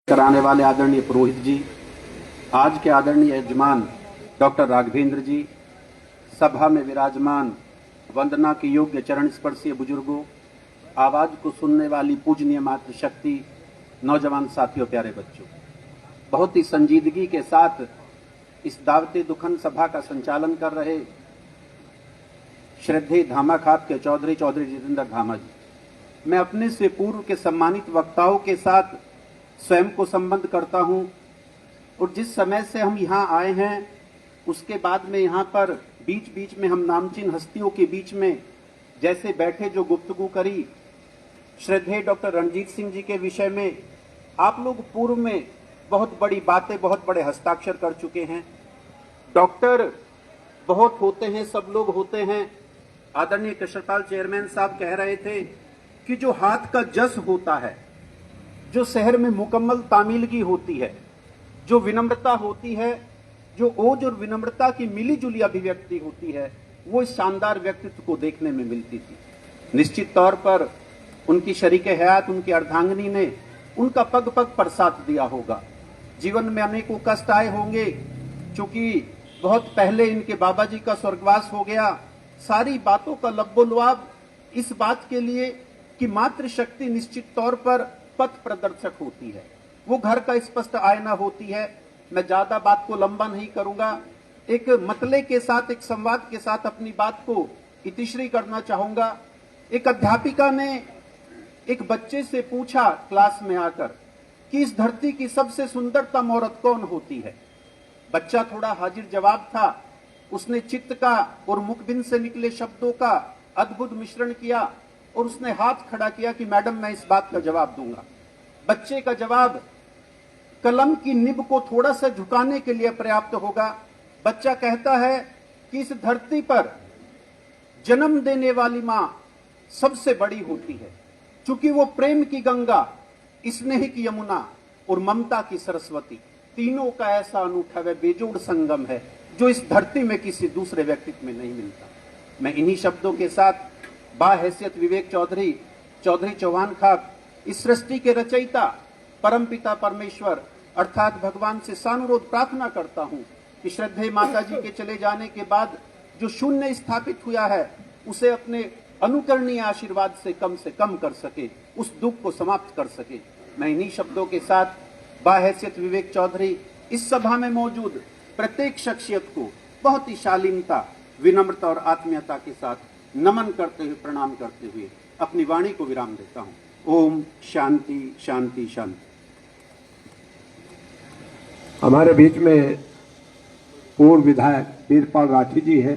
कराने वाले आदरणीय पुरोहित जी, आज के आदरणीय यजमान डॉक्टर राघवेंद्र जी, सभा में विराजमान वंदना के योग्य चरण स्पर्शीय बुजुर्गों, आवाज को सुनने वाली पूजनीय मातृशक्ति, नौजवान साथियों, प्यारे बच्चों, बहुत ही संजीदगी के साथ इस दावते दुखन सभा का संचालन कर रहे श्रद्धेय धामा खाप के चौधरी जितेंद्र धामा जी, मैं अपने से पूर्व के सम्मानित वक्ताओं के साथ स्वयं को संबंध करता हूं और जिस समय से हम यहां आए हैं उसके बाद में यहां पर बीच बीच में हम नामचीन हस्तियों के बीच में जैसे बैठे जो गुफ्तगू करी श्रद्धेय डॉक्टर रणजीत सिंह जी के विषय में, आप लोग पूर्व में बहुत बड़ी बातें, बहुत बड़े हस्ताक्षर कर चुके हैं। डॉक्टर बहुत होते हैं, सब लोग होते हैं। आदरणीय कृष्णपाल चेयरमैन साहब कह रहे थे कि जो हाथ का जस होता है, जो शहर में मुकम्मल तामीलगी होती है, जो विनम्रता होती है, जो ओज और विनम्रता की मिली जुली अभिव्यक्ति होती है, वो इस शानदार व्यक्तित्व को देखने में मिलती थी। निश्चित तौर पर उनकी शरीके हयात, उनकी अर्धांगिनी ने उनका पग पग पर साथ दिया होगा। जीवन में अनेकों कष्ट आए होंगे, क्योंकि बहुत पहले इनके बाबा जी का स्वर्गवास हो गया। सारी बातों का लब्बोलुआब इस बात के लिए कि मातृशक्ति निश्चित तौर पर पथ प्रदर्शक होती है, वो घर का स्पष्ट आईना होती है। मैं ज्यादा बात को लंबा नहीं करूंगा, एक मतले के साथ, एक संवाद के साथ अपनी बात को इतिश्री करना चाहूंगा। एक अध्यापिका ने एक बच्चे से पूछा क्लास में आकर कि इस धरती की सबसे सुंदरतम औरत कौन होती है। बच्चा थोड़ा हाजिर जवाब था। उसने चित्त का और मुखबिंद से निकले शब्दों का अद्भुत मिश्रण किया और उसने हाथ खड़ा किया कि मैडम, मैं इस बात का जवाब दूंगा। बच्चे का जवाब कलम की निब को थोड़ा सा झुकाने के लिए पर्याप्त होगा। बच्चा कहता है कि इस धरती पर जन्म देने वाली मां सबसे बड़ी होती है, क्योंकि वो प्रेम की गंगा, स्नेह की यमुना और ममता की सरस्वती, तीनों का ऐसा अनूठा व बेजोड़ संगम है जो इस धरती में किसी दूसरे व्यक्तित्व में नहीं मिलता। मैं इन्हीं शब्दों के साथ बाहैसियत विवेक चौधरी चौहान खाप, इस सृष्टि के रचयिता परमपिता परमेश्वर अर्थात भगवान से सानुरोध प्रार्थना करता हूं कि श्रद्धेय माता जी के चले जाने के बाद जो शून्य स्थापित हुआ है उसे अपने अनुकरणीय आशीर्वाद से कम कर सके, उस दुख को समाप्त कर सके। मैं इन्हीं शब्दों के साथ बाहैसियत विवेक चौधरी, इस सभा में मौजूद प्रत्येक शख्सियत को बहुत ही शालीनता, विनम्रता और आत्मीयता के साथ नमन करते हुए, प्रणाम करते हुए अपनी वाणी को विराम देता हूं। ओम शांति शांति शांति। हमारे बीच में पूर्व विधायक वीरपाल राठी जी है।